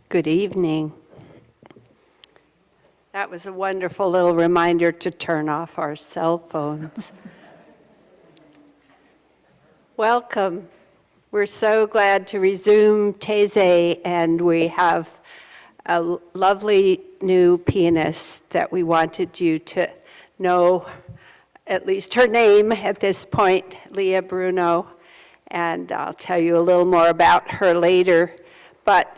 Good evening. That was a wonderful little reminder to turn off our cell phones. Welcome. We're so glad to resume Taize, and we have a lovely new pianist that we wanted you to know, at least her name at this point, Leah Bruno, and I'll tell you a little more about her later. But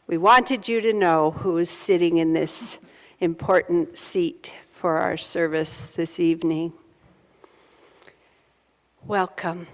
we wanted you to know who is sitting in this important seat for our service this evening. Welcome.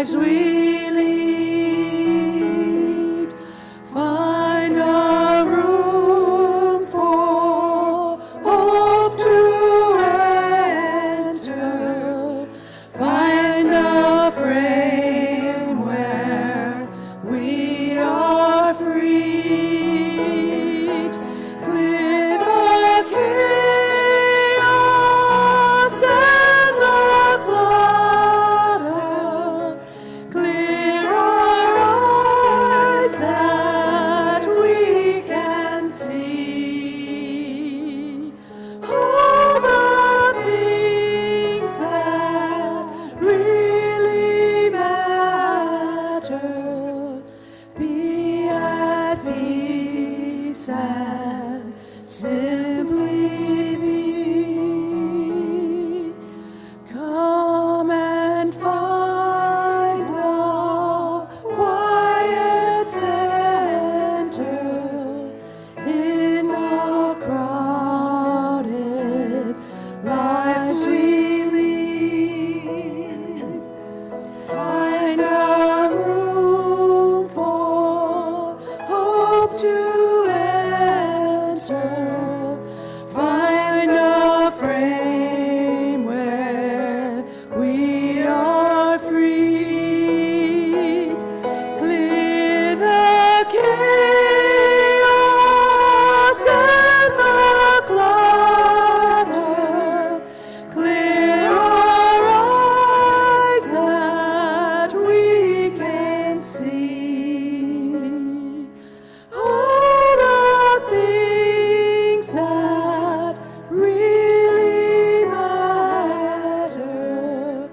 lives we lead, find a room for hope to enter, find a frame where we are freed, clear the chaos and the clutter, clear our eyes that we can see all the things that really matter. Be at peace and simply be. Come and find the quiet center in the crowded lives we lead. Find a room for hope to enter. Find a frame where we are freed. Clear the chaos and the clutter. Clear our eyes that we can see all the things that really matter.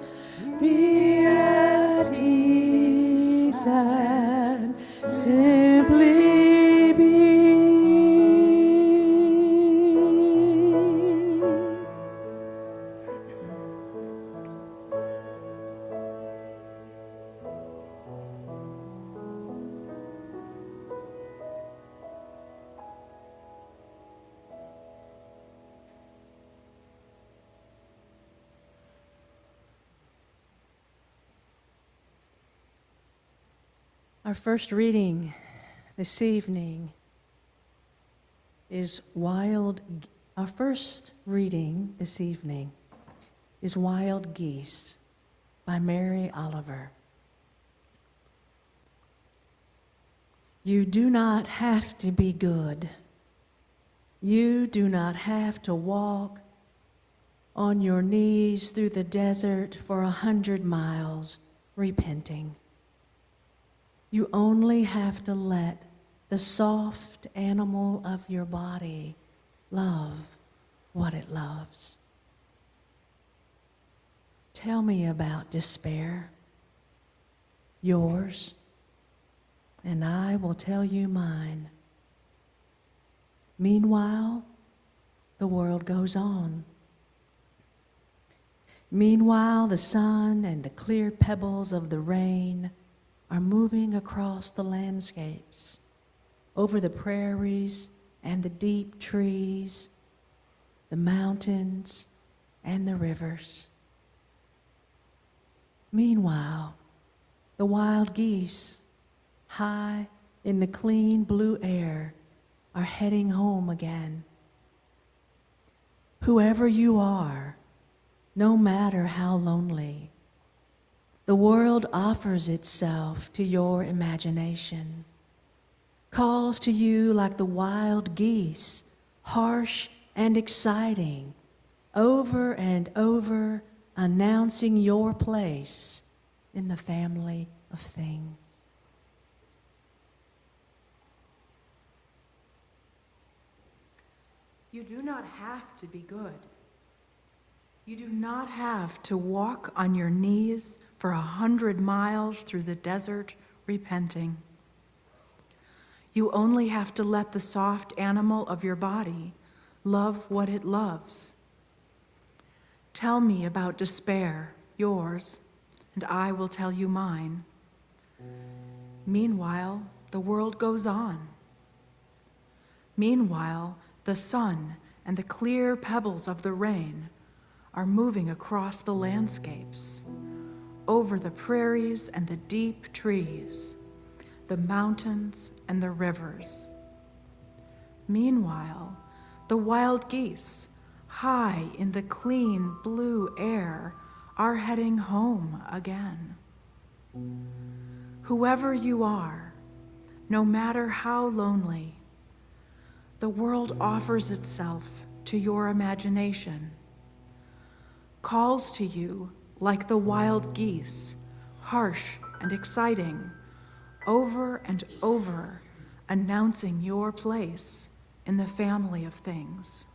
Be at peace and simply be. Our first reading this evening is Wild Geese by Mary Oliver. You do not have to be good. You do not have to walk on your knees through the desert for 100 miles repenting. You only have to let the soft animal of your body love what it loves. Tell me about despair, yours, and I will tell you mine. Meanwhile, the world goes on. Meanwhile, the sun and the clear pebbles of the rain are moving across the landscapes, over the prairies and the deep trees, the mountains and the rivers. Meanwhile, the wild geese, high in the clean blue air, are heading home again. Whoever you are, no matter how lonely, the world offers itself to your imagination, calls to you like the wild geese, harsh and exciting, over and over, announcing your place in the family of things. You do not have to be good. You do not have to walk on your knees for 100 miles through the desert repenting. You only have to let the soft animal of your body love what it loves. Tell me about despair, yours, and I will tell you mine. Meanwhile, the world goes on. Meanwhile, the sun and the clear pebbles of the rain are moving across the landscapes, over the prairies and the deep trees, the mountains and the rivers. Meanwhile, the wild geese, high in the clean blue air, are heading home again. Whoever you are, no matter how lonely, the world offers itself to your imagination, calls to you like the wild geese, harsh and exciting, over and over, announcing your place in the family of things.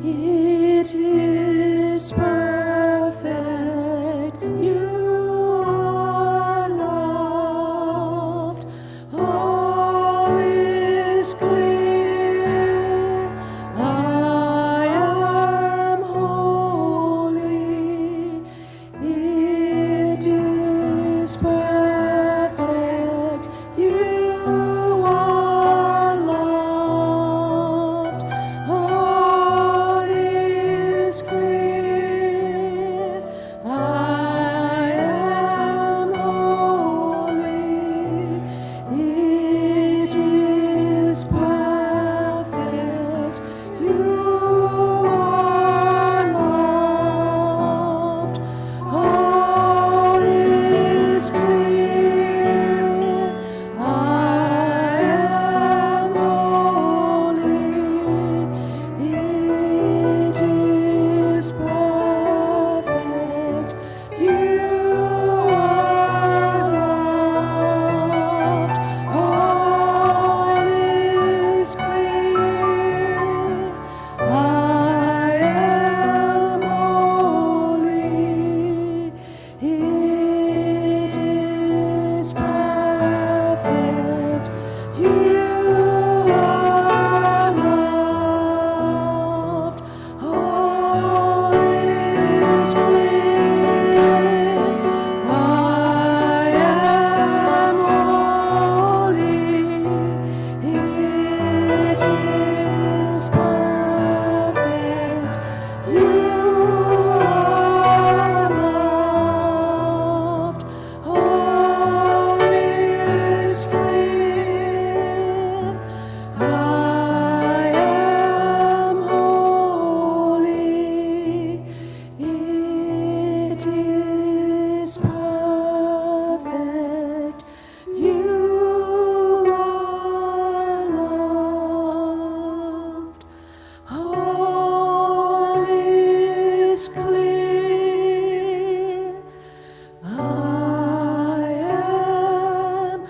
It is perfect. You are loved. All is clear. I am holy. It is perfect. You are loved. All is clear. I am holy. It is perfect. You are loved. All is clear. I am holy. It is perfect. You are loved. All is clear. I am holy. It is perfect. You are loved. All is clear. I am holy. It is perfect. You are loved. All is clear. I am holy. It is perfect. You are loved. All is clear. I am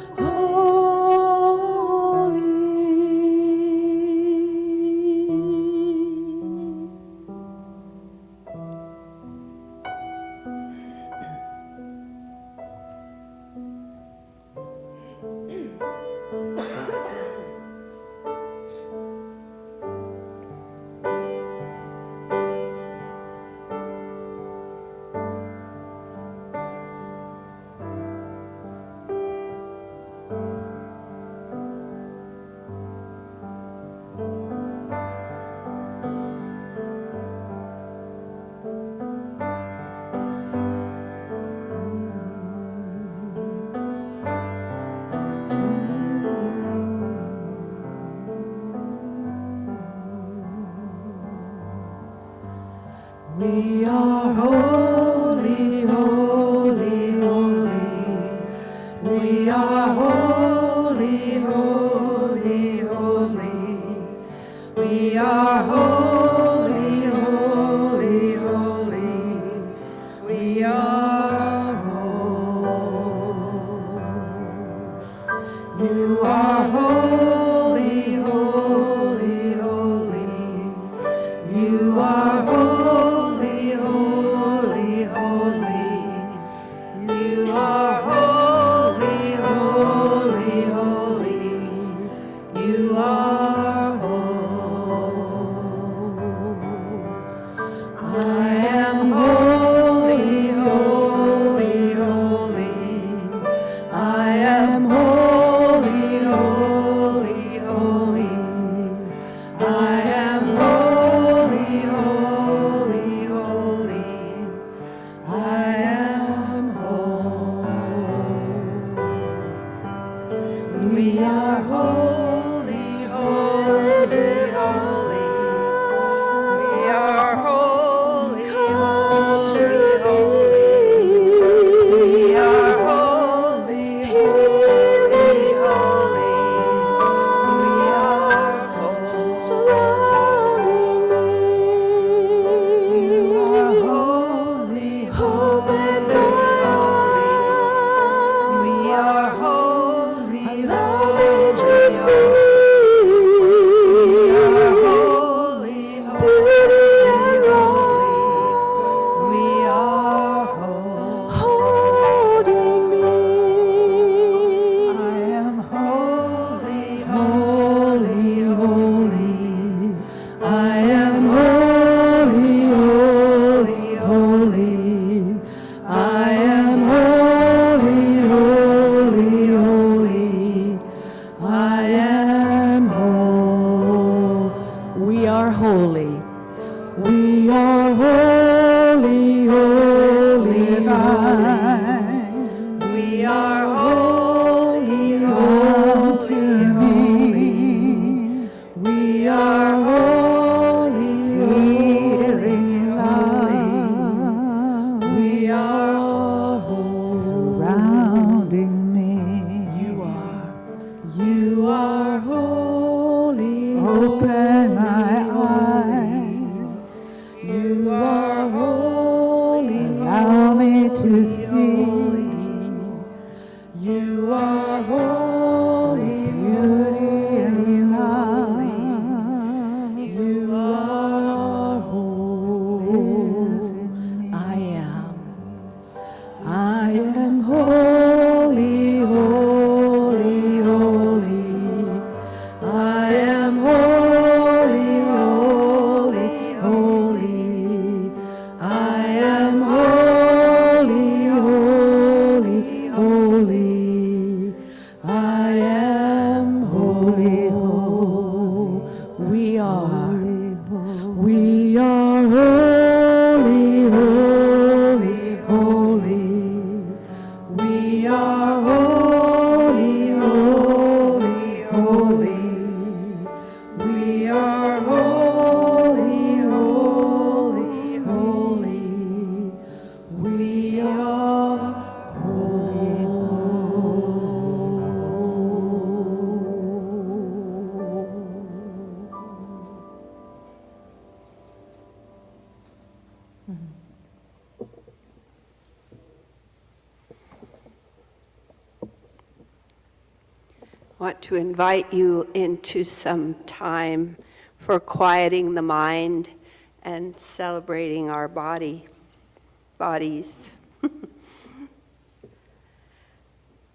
We are holy, holy, holy. We are holy, holy, holy. We are holy, holy, holy. We are holy. You are holy, holy, holy. You are holy, holy, holy. holy. I am holy, holy, holy. I am whole. We are holy. We are holy, holy, holy. We are holy, holy, holy. We are holy, holy, holy. We are holy. Surrounding me. You are holy, Open my holy. You are holy, Allow me to see. You are holy, Beauty and holy. love. You are Lives holy. in me. I am holy, holy, holy. I am holy, holy, holy. I am holy, holy, holy. I am holy, holy. We are holy, holy, holy. We are holy, holy, holy. We are holy, holy, holy. We are I want to invite you into some time for quieting the mind and celebrating our bodies.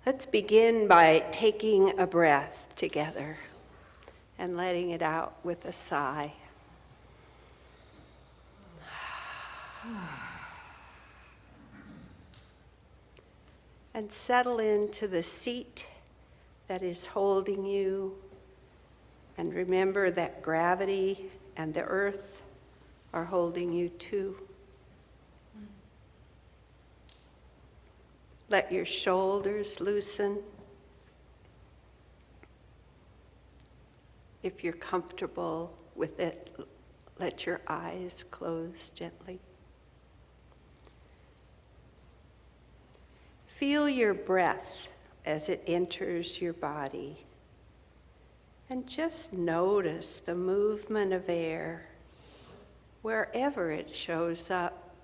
Let's begin by taking a breath together and letting it out with a sigh. And settle into the seat that is holding you. And remember that gravity and the earth are holding you too. Let your shoulders loosen. If you're comfortable with it, let your eyes close gently. Feel your breath as it enters your body. And just notice the movement of air wherever it shows up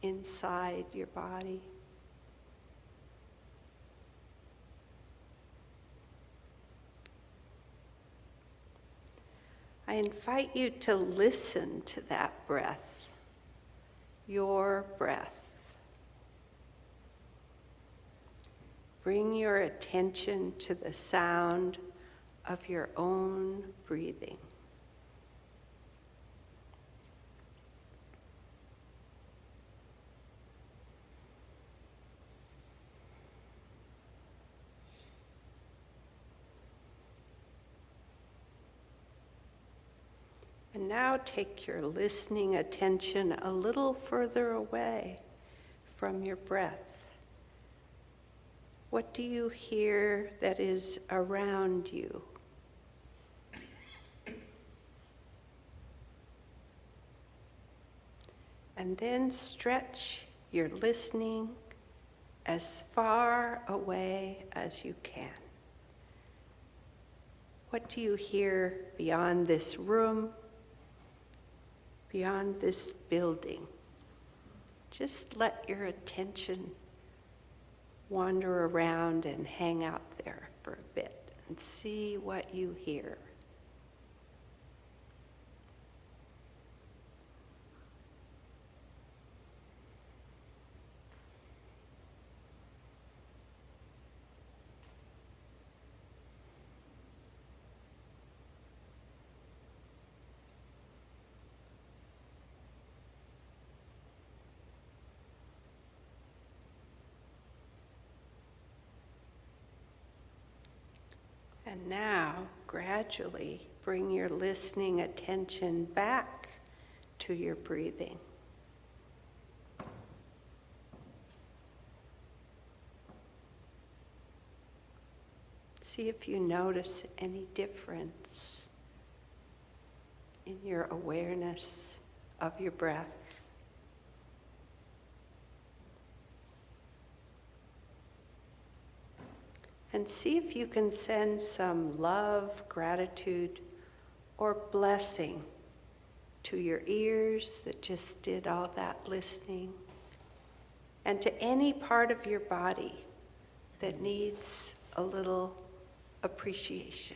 inside your body. I invite you to listen to that breath, your breath. Bring your attention to the sound of your own breathing. And now take your listening attention a little further away from your breath. What do you hear that is around you? And then stretch your listening as far away as you can. What do you hear beyond this room, beyond this building? Just let your attention wander around and hang out there for a bit and see what you hear. And now, gradually, bring your listening attention back to your breathing. See if you notice any difference in your awareness of your breath. And see if you can send some love, gratitude, or blessing to your ears that just did all that listening, and to any part of your body that needs a little appreciation.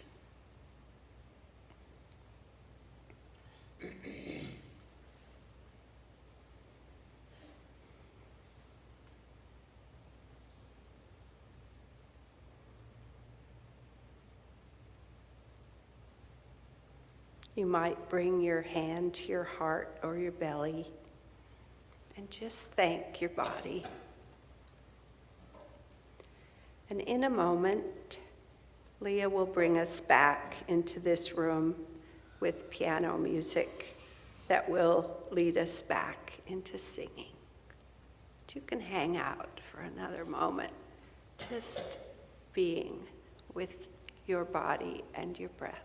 You might bring your hand to your heart or your belly and just thank your body. And in a moment, Leah will bring us back into this room with piano music that will lead us back into singing. But you can hang out for another moment, just being with your body and your breath.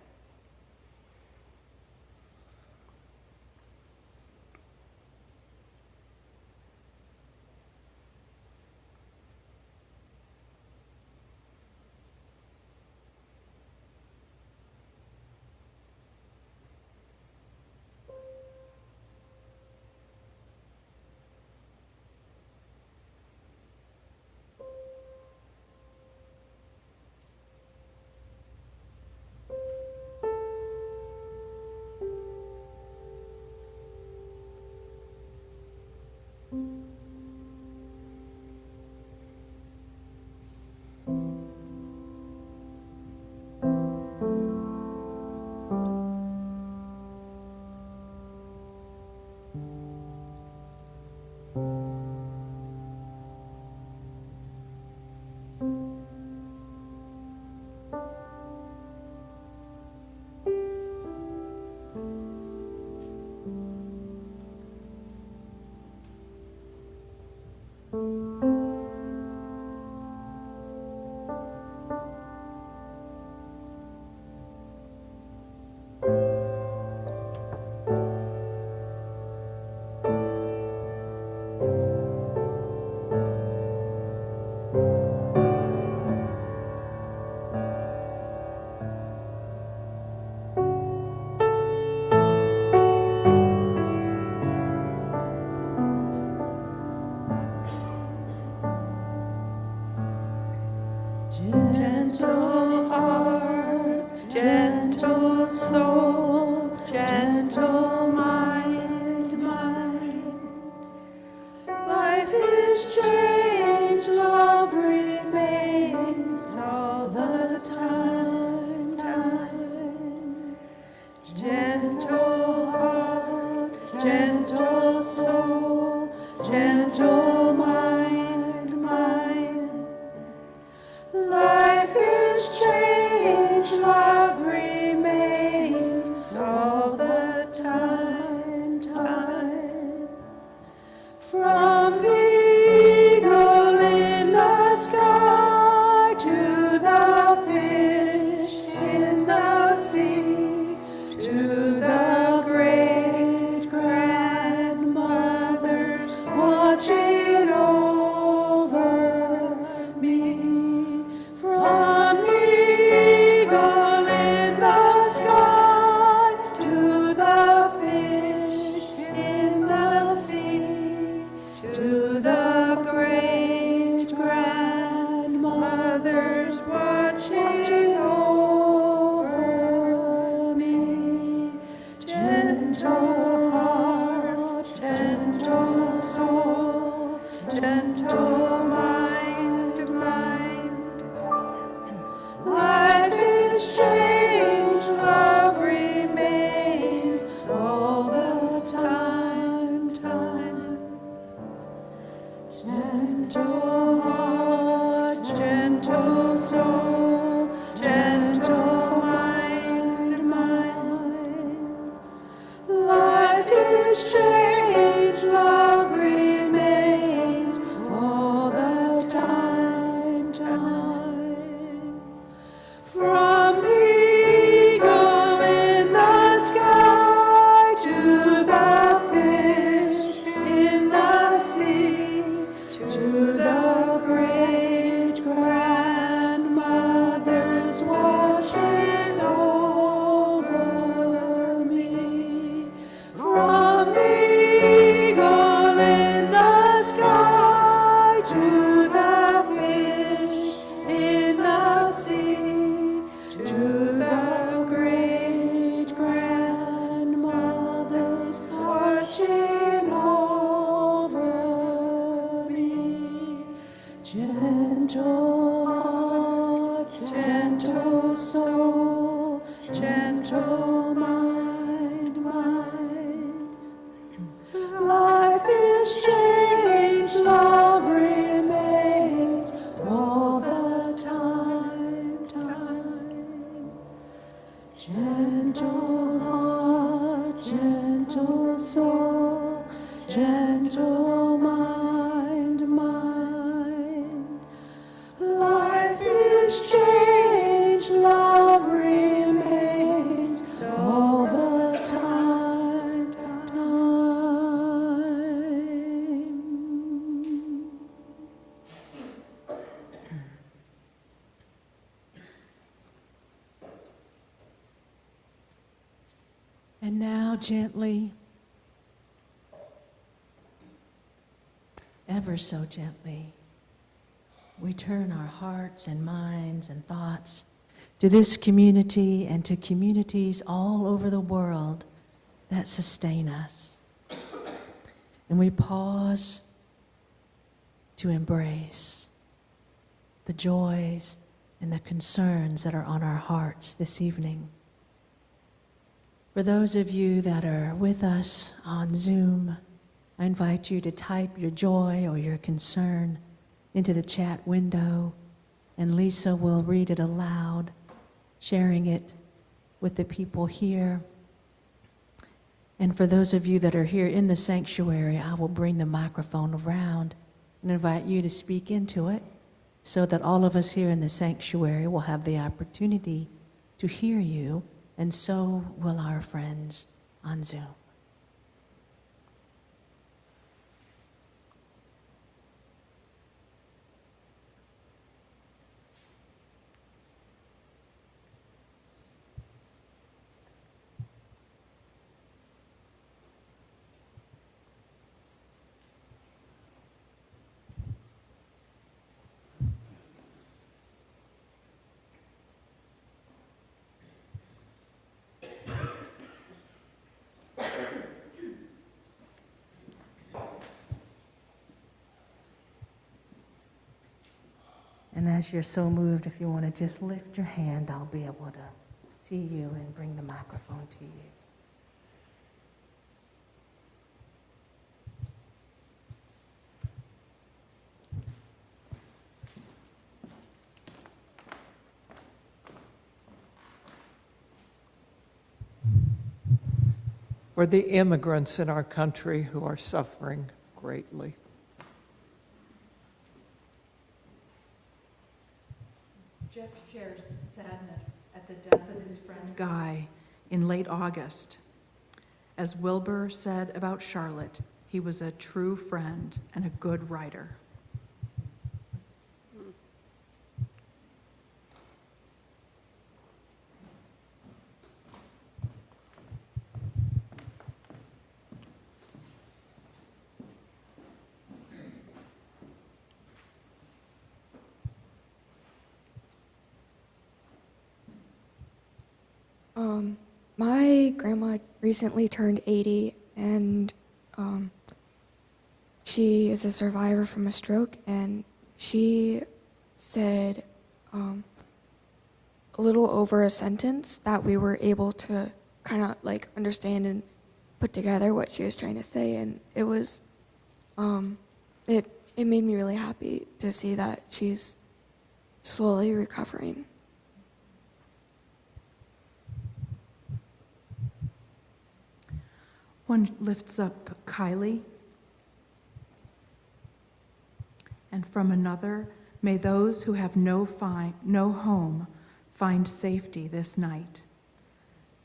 Gentle heart, gentle soul, gentle mind, life is change, love remains all the time. Gentle heart, gentle soul, gentle mind, life is change, love remains all the time. From the eagle in the sky to the fish in the sea, to the great grandmothers watching over me. From the eagle in the sky to the fish in the sea, to the great grandmothers watching over me. Gentle heart, gentle soul, gentle mind, life is change, love remains all the time. Gentle heart, gentle soul, gentle now gently, ever so gently, we turn our hearts and minds and thoughts to this community and to communities all over the world that sustain us. And we pause to embrace the joys and the concerns that are on our hearts this evening. For those of you that are with us on Zoom, I invite you to type your joy or your concern into the chat window, and Lisa will read it aloud, sharing it with the people here. And for those of you that are here in the sanctuary, I will bring the microphone around and invite you to speak into it so that all of us here in the sanctuary will have the opportunity to hear you, and so will our friends on Zoom. And as you're so moved, if you want to just lift your hand, I'll be able to see you and bring the microphone to you. For the immigrants in our country who are suffering greatly. Jeff shares sadness at the death of his friend Guy in late August. As Wilbur said about Charlotte, he was a true friend and a good writer. My grandma recently turned 80, and she is a survivor from a stroke, and she said a little over a sentence that we were able to kind of like understand and put together what she was trying to say, and it was it made me really happy to see that she's slowly recovering. One lifts up Kylie, and from another, may those who have no home find safety this night.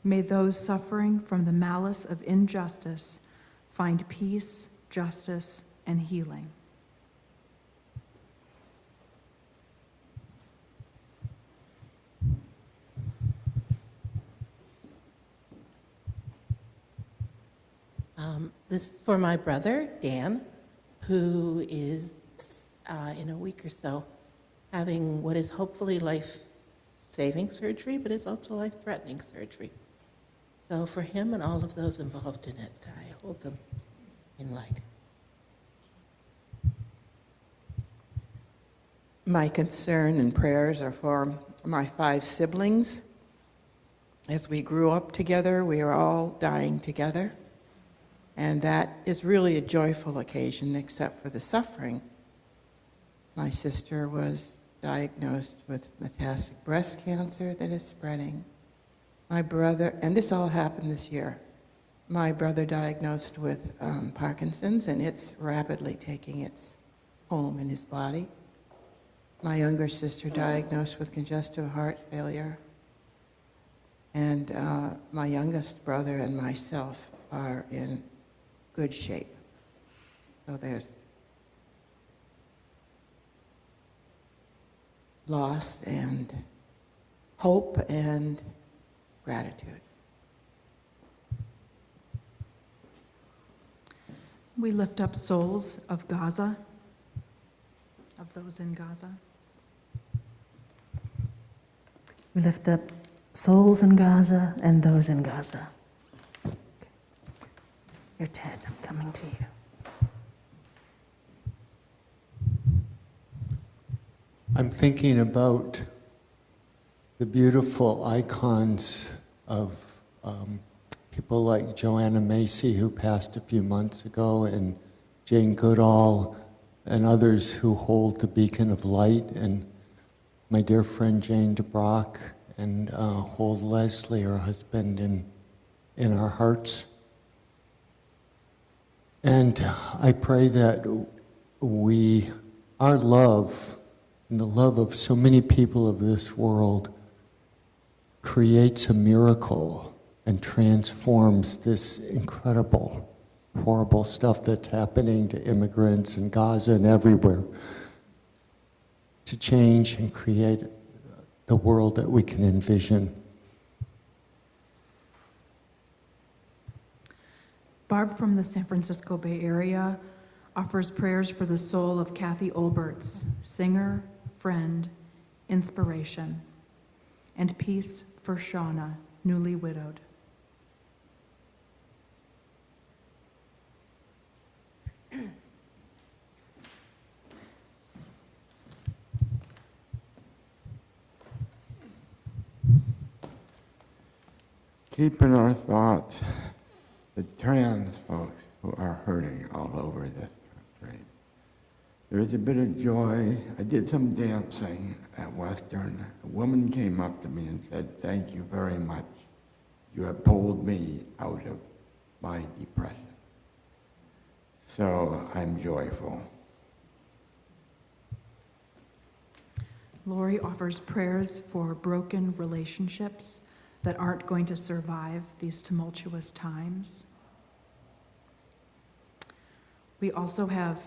May those suffering from the malice of injustice find peace, justice, and healing. This is for my brother, Dan, who is, in a week or so, having what is hopefully life-saving surgery, but is also life-threatening surgery. So for him and all of those involved in it, I hold them in light. My concern and prayers are for my 5 siblings. As we grew up together, we are all dying together. And that is really a joyful occasion, except for the suffering. My sister was diagnosed with metastatic breast cancer that is spreading. My brother, and this all happened this year, my brother diagnosed with Parkinson's, and it's rapidly taking its home in his body. My younger sister diagnosed with congestive heart failure. And my youngest brother and myself are in good shape. So there's loss and hope and gratitude. We lift up souls of Gaza, of those in Gaza. We lift up souls in Gaza and those in Gaza. Okay. Here, Ted, I'm coming to you. I'm thinking about the beautiful icons of people like Joanna Macy, who passed a few months ago, and Jane Goodall, and others who hold the beacon of light, and my dear friend Jane DeBrock, and hold Leslie, her husband, in our hearts. And I pray that our love, and the love of so many people of this world, creates a miracle and transforms this incredible, horrible stuff that's happening to immigrants in Gaza and everywhere, to change and create the world that we can envision. Barb from the San Francisco Bay Area offers prayers for the soul of Kathy Olberts, singer, friend, inspiration, and peace for Shauna, newly widowed. Keep in our thoughts the trans folks who are hurting all over this country. There is a bit of joy. I did some dancing at Western. A woman came up to me and said, "Thank you very much. You have pulled me out of my depression." So I'm joyful. Lori offers prayers for broken relationships that aren't going to survive these tumultuous times. We also have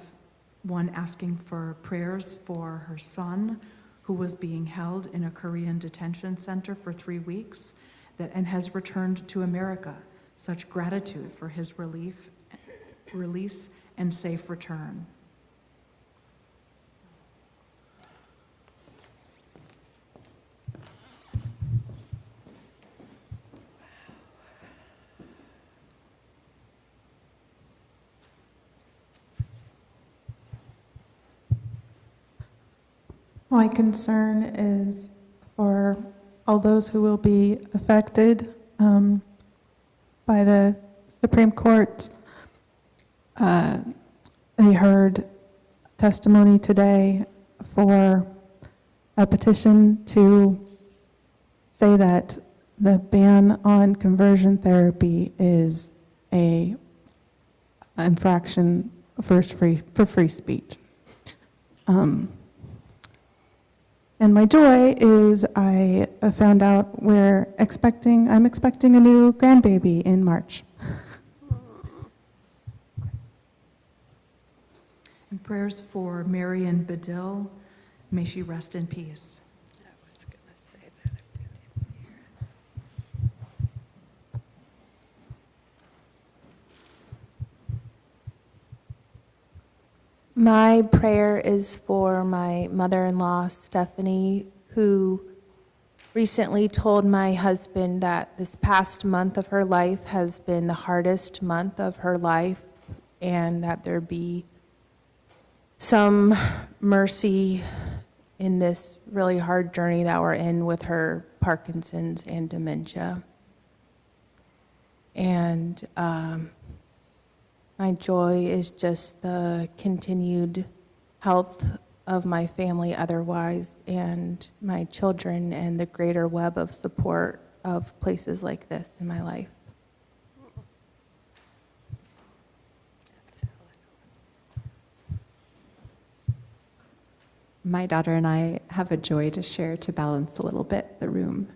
one asking for prayers for her son, who was being held in a Korean detention center for 3 weeks and has returned to America. Such gratitude for his release and safe return. My concern is for all those who will be affected by the Supreme Court. They heard testimony today for a petition to say that the ban on conversion therapy is a infraction for free speech. And my joy is I found out I'm expecting a new grandbaby in March. And prayers for Marion Bedell. May she rest in peace. My prayer is for my mother-in-law, Stephanie, who recently told my husband that this past month of her life has been the hardest month of her life, and that there be some mercy in this really hard journey that we're in with her Parkinson's and dementia. And my joy is just the continued health of my family otherwise, and my children, and the greater web of support of places like this in my life. My daughter and I have a joy to share to balance a little bit the room,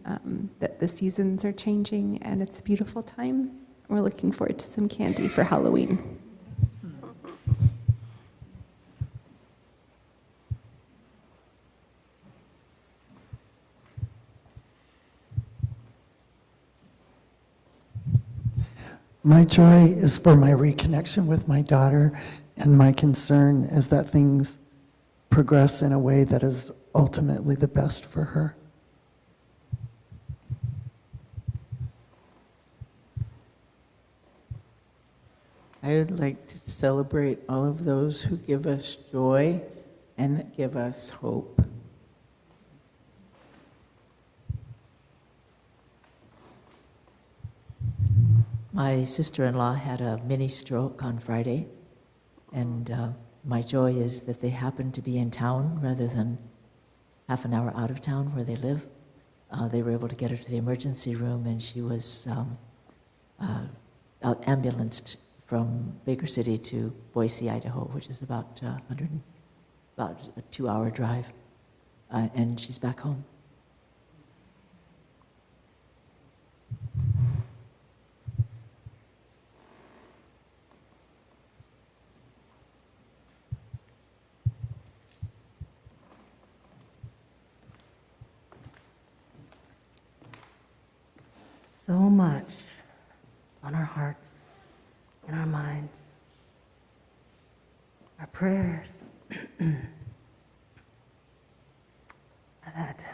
that the seasons are changing and it's a beautiful time. We're looking forward to some candy for Halloween. My joy is for my reconnection with my daughter, and my concern is that things progress in a way that is ultimately the best for her. I would like to celebrate all of those who give us joy and give us hope. My sister-in-law had a mini stroke on Friday, and my joy is that they happened to be in town rather than half an hour out of town where they live. They were able to get her to the emergency room, and she was ambulanced from Baker City to Boise, Idaho, which is about a 2-hour drive, and she's back home. So much on our hearts and our minds, our prayers, that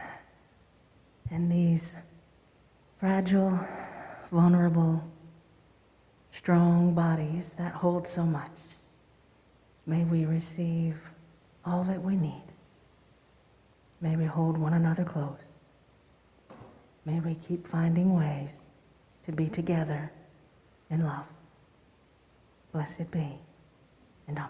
in these fragile, vulnerable, strong bodies that hold so much, may we receive all that we need. May we hold one another close. May we keep finding ways to be together in love. Blessed be, and amen.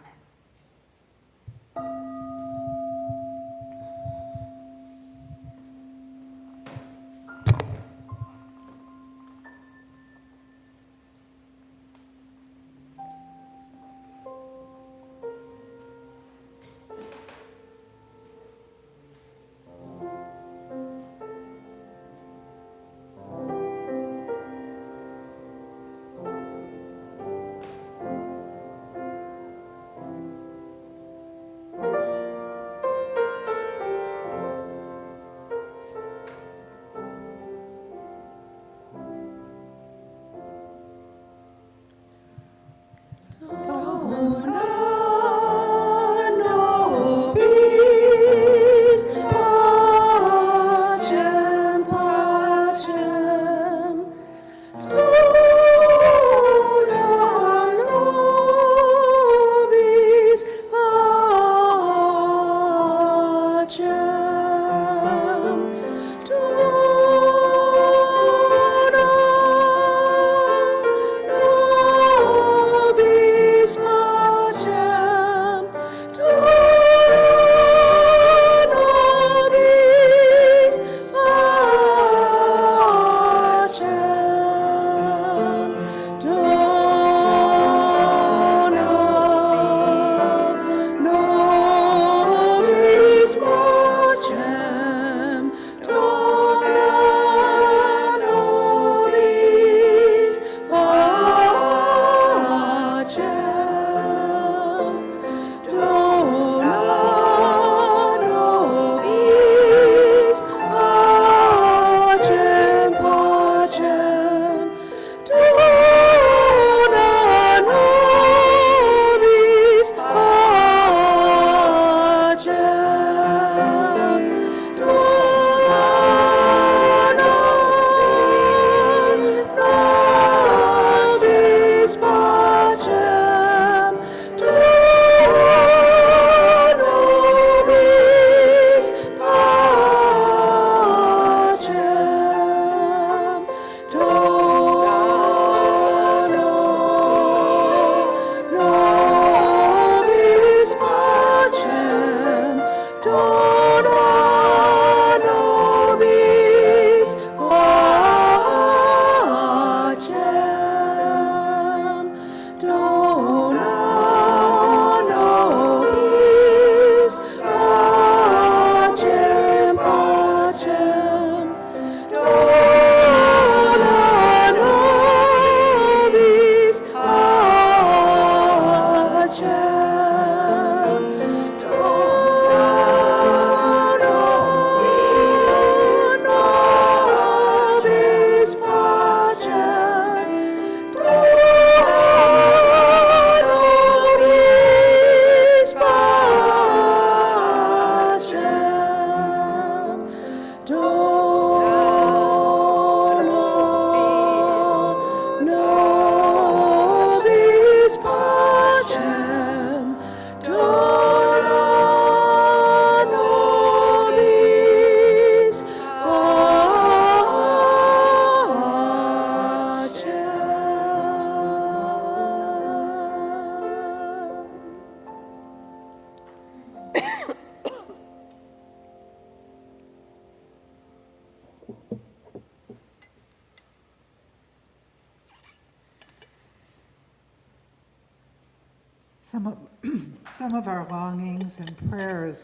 some of our longings and prayers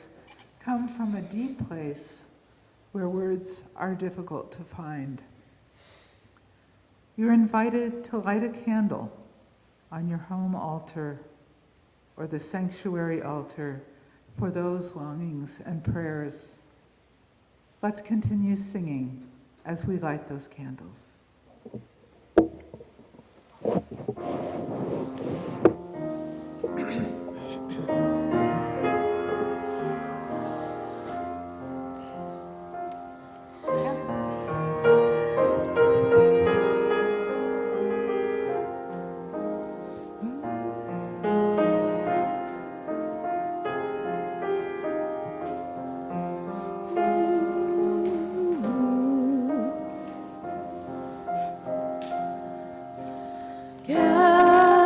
come from a deep place where words are difficult to find. You're invited to light a candle on your home altar or the sanctuary altar for those longings and prayers. Let's continue singing as we light those candles. God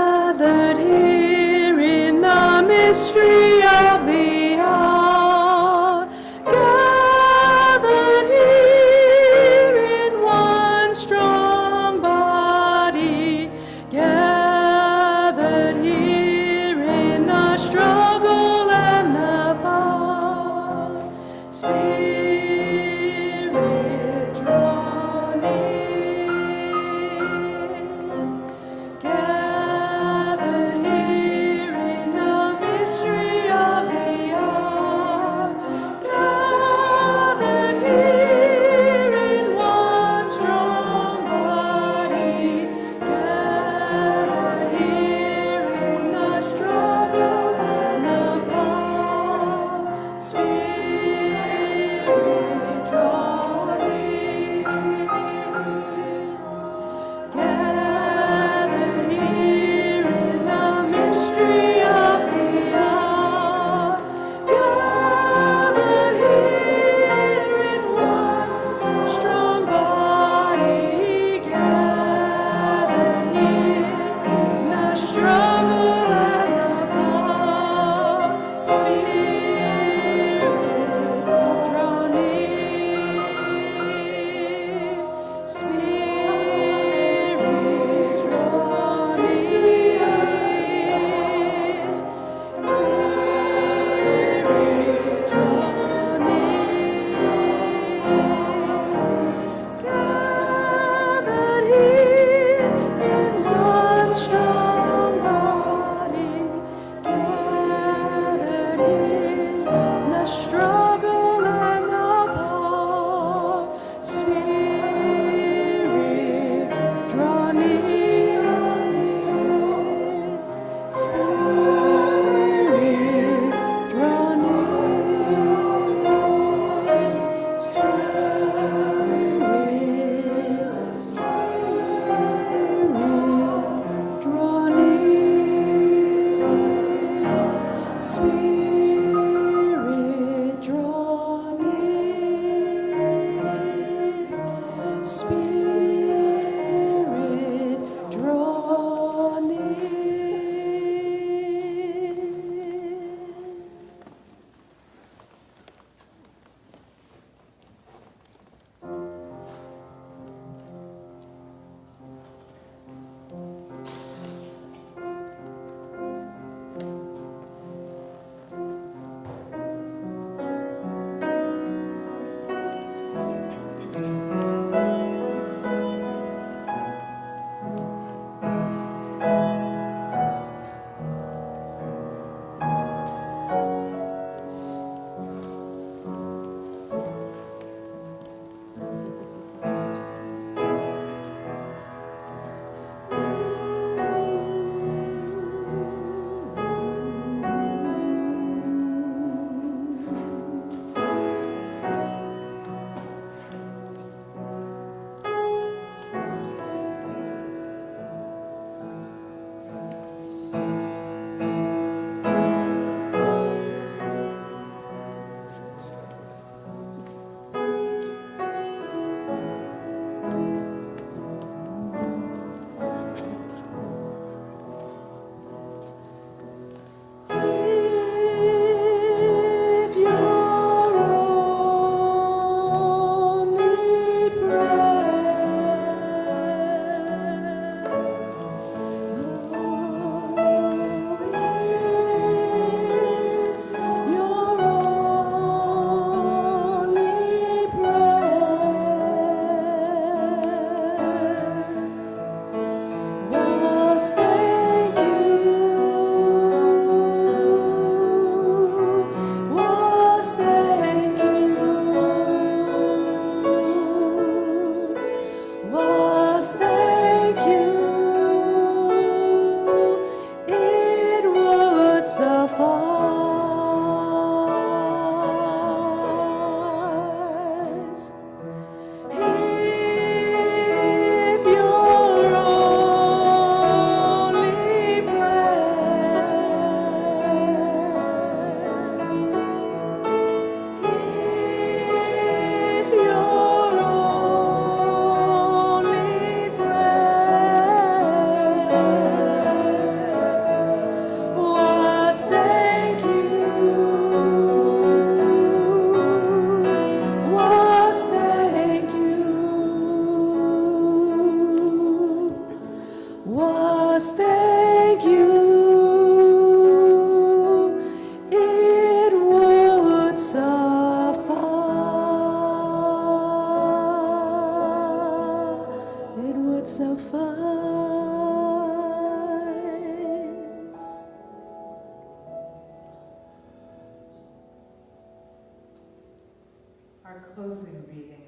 Our closing reading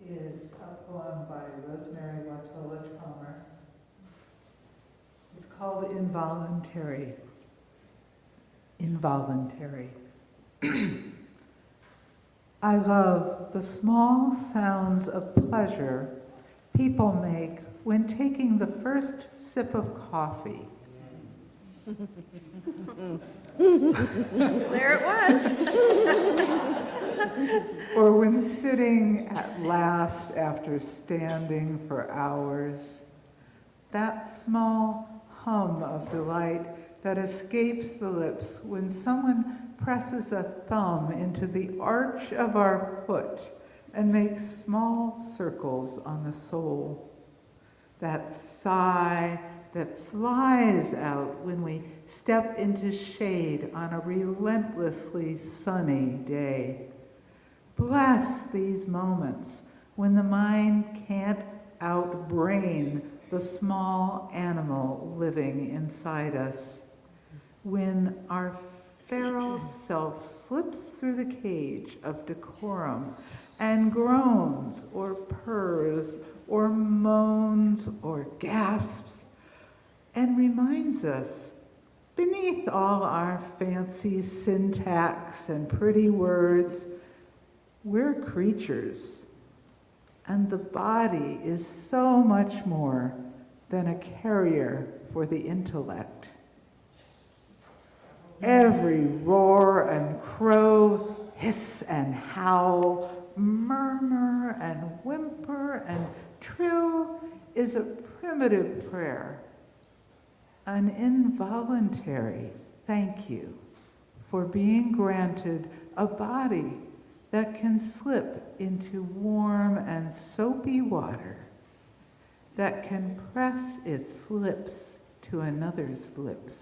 is a poem by Rosemary Watola Tromer. It's called Involuntary. Involuntary. I love the small sounds of pleasure people make when taking the first sip of coffee. There it was. Or when sitting at last after standing for hours. That small hum of delight that escapes the lips when someone presses a thumb into the arch of our foot and makes small circles on the sole. That sigh that flies out when we step into shade on a relentlessly sunny day. Bless these moments when the mind can't outbrain the small animal living inside us. When our feral self slips through the cage of decorum and groans or purrs or moans or gasps and reminds us, beneath all our fancy syntax and pretty words, we're creatures, and the body is so much more than a carrier for the intellect. Every roar and crow, hiss and howl, murmur and whimper and trill is a primitive prayer, an involuntary thank you for being granted a body that can slip into warm and soapy water, that can press its lips to another's lips,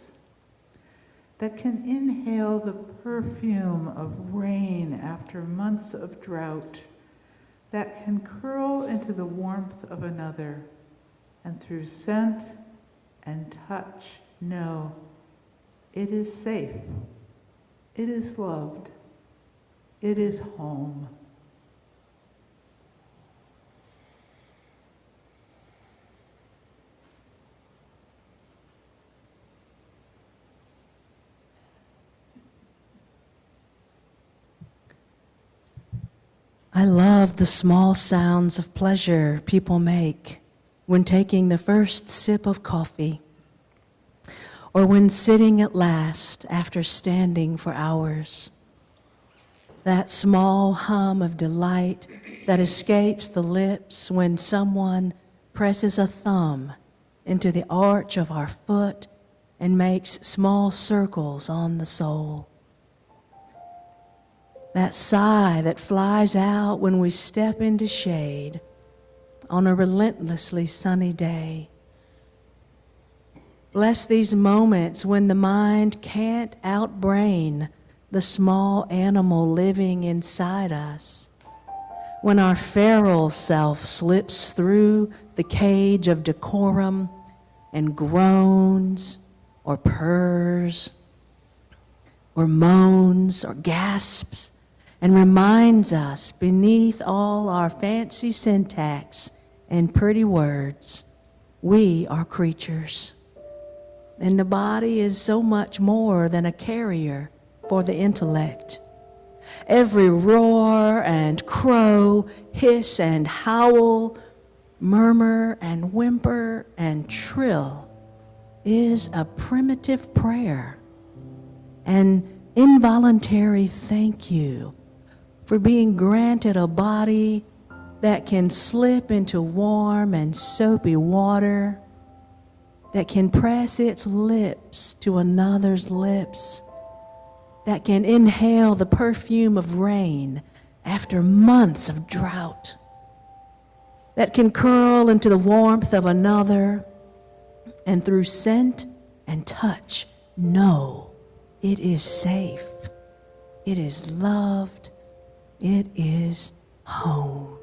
that can inhale the perfume of rain after months of drought, that can curl into the warmth of another, and through scent and touch know it is safe, it is loved, it is home. I love the small sounds of pleasure people make when taking the first sip of coffee, or when sitting at last after standing for hours. That small hum of delight that escapes the lips when someone presses a thumb into the arch of our foot and makes small circles on the sole. That sigh that flies out when we step into shade on a relentlessly sunny day. Bless these moments when the mind can't outbrain the small animal living inside us, when our feral self slips through the cage of decorum and groans or purrs or moans or gasps, and reminds us beneath all our fancy syntax and pretty words, we are creatures. And the body is so much more than a carrier for the intellect. Every roar and crow, hiss and howl, murmur and whimper and trill is a primitive prayer, an involuntary thank you for being granted a body that can slip into warm and soapy water, that can press its lips to another's lips, that can inhale the perfume of rain after months of drought, that can curl into the warmth of another, and through scent and touch know it is safe, it is loved, it is home.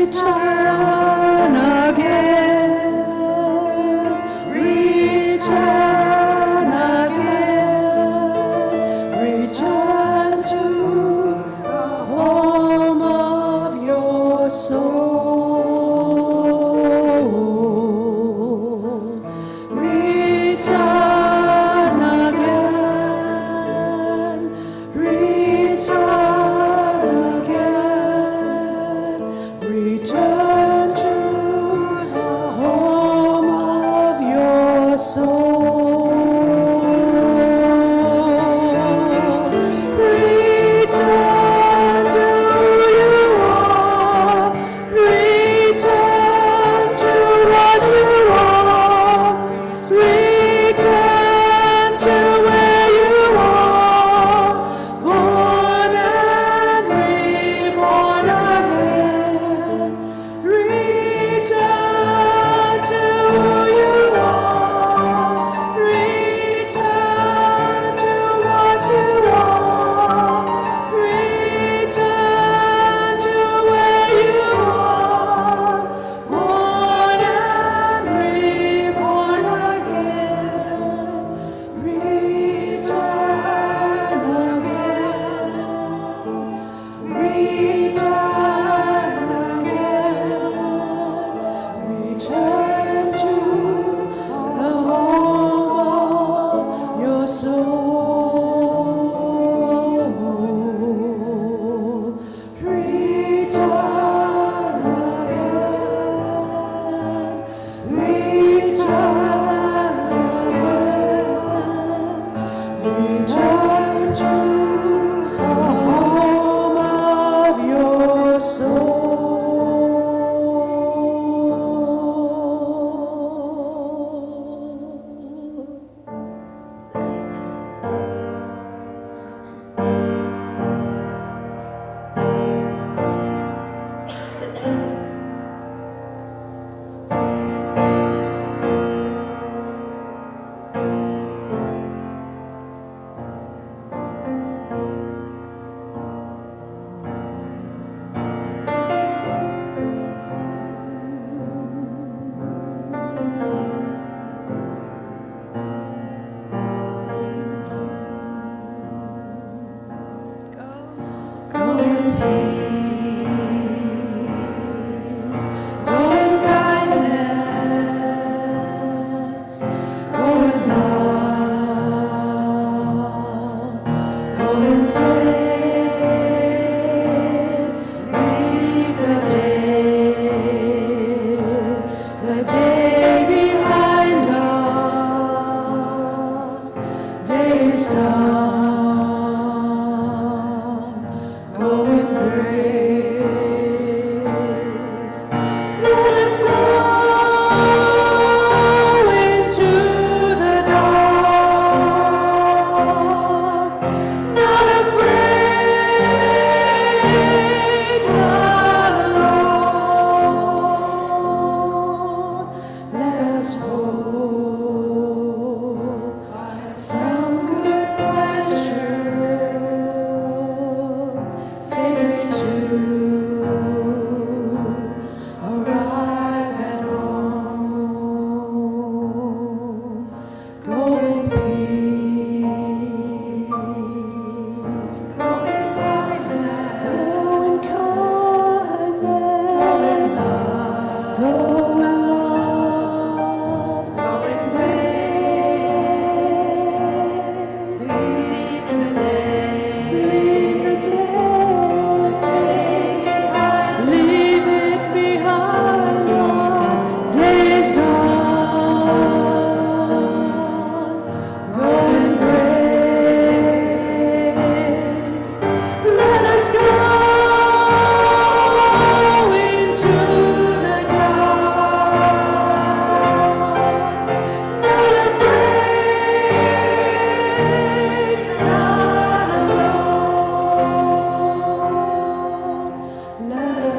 Return again, return again, return to the home of your soul. Return again, return again.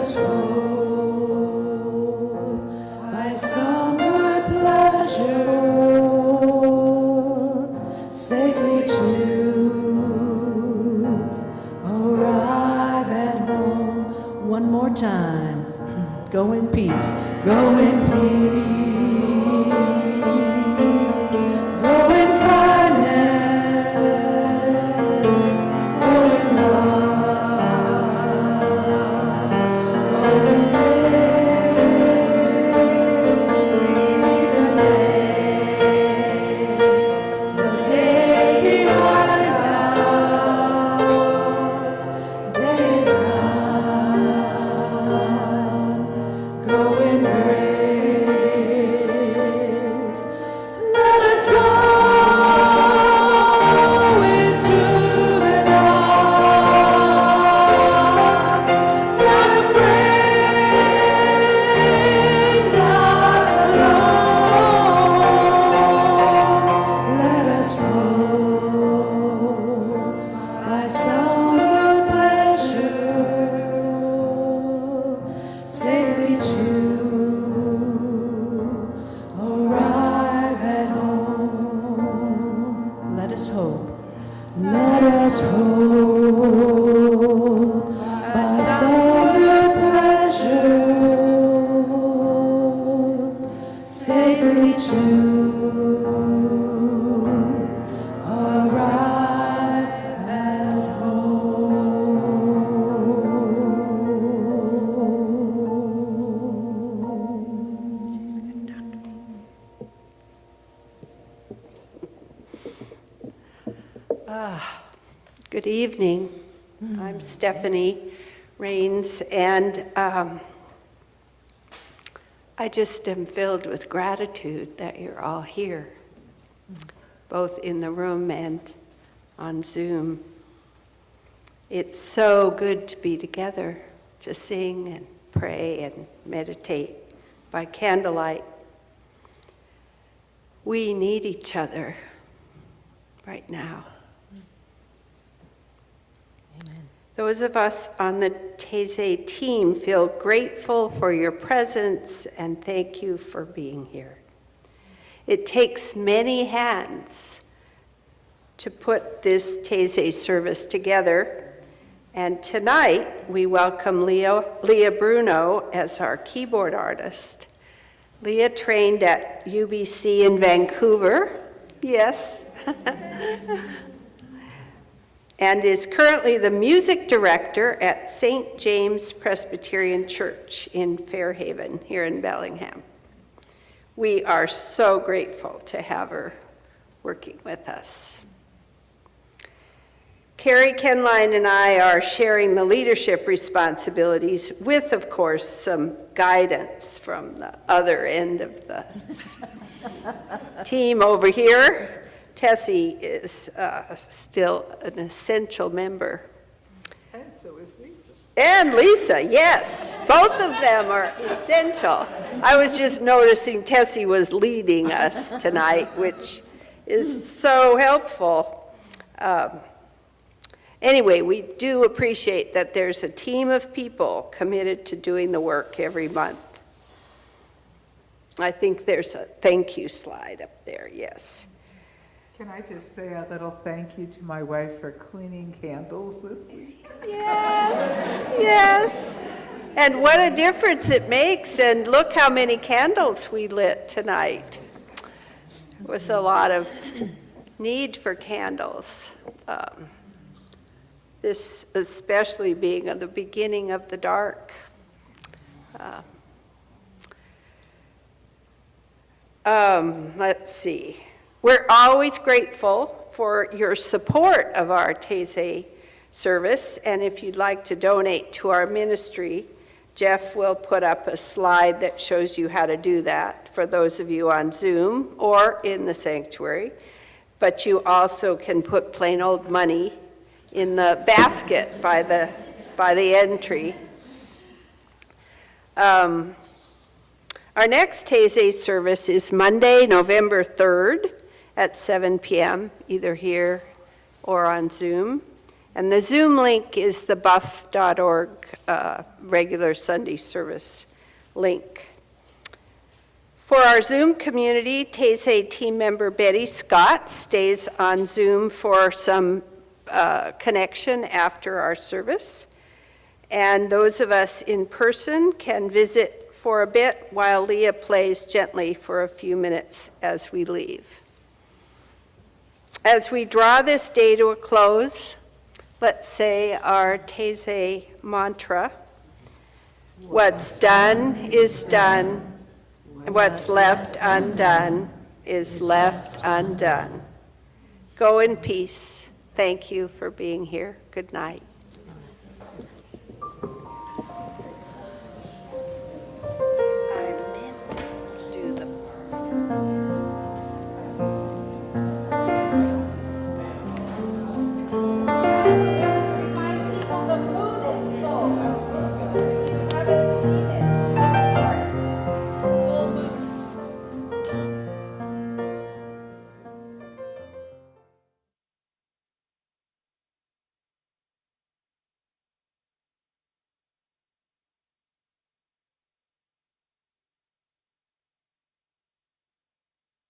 us hold by some good pleasure safely to arrive at home. One more time. Go in peace. Go in peace. Go in kindness. Go in love. Go in faith. The day behind us. Day is come. Go in grace. Let us go into the dark. Not afraid, not alone. Let us hold by some good pleasure safely to arrive at home. Let us hope. Let us hope by some good pleasure safely to arrive at Good evening. I'm Stephanie Rains, and I just am filled with gratitude that you're all here, both in the room and on Zoom. It's so good to be together, to sing and pray and meditate by candlelight. We need each other right now. Those of us on the Taize team feel grateful for your presence and thank you for being here. It takes many hands to put this Taize service together, and tonight we welcome Leah Bruno as our keyboard artist. Leah trained at UBC in Vancouver, yes, and is currently the music director at St. James Presbyterian Church in Fairhaven, here in Bellingham. We are so grateful to have her working with us. Carrie Kenline and I are sharing the leadership responsibilities with, of course, some guidance from the other end of the team over here. Tessie is still an essential member. And so is Lisa. And Lisa, yes. Both of them are essential. I was just noticing Tessie was leading us tonight, which is so helpful. Anyway, we do appreciate that there's a team of people committed to doing the work every month. I think there's a thank you slide up there, yes. Can I just say a little thank you to my wife for cleaning candles this week? Yes, yes. And what a difference it makes, and look how many candles we lit tonight. With a lot of need for candles. This especially being at the beginning of the dark. Let's see. We're always grateful for your support of our Taize service, and if you'd like to donate to our ministry, Jeff will put up a slide that shows you how to do that for those of you on Zoom or in the sanctuary. But you also can put plain old money in the basket by the entry. Our next Taize service is Monday, November 3rd at 7 p.m., either here or on Zoom. And the Zoom link is the buff.org regular Sunday service link. For our Zoom community, Taize team member Betty Scott stays on Zoom for some connection after our service. And those of us in person can visit for a bit while Leah plays gently for a few minutes as we leave. As we draw this day to a close, let's say our Taize mantra. What's done is done, and what's left undone is left undone. Go in peace. Thank you for being here. Good night.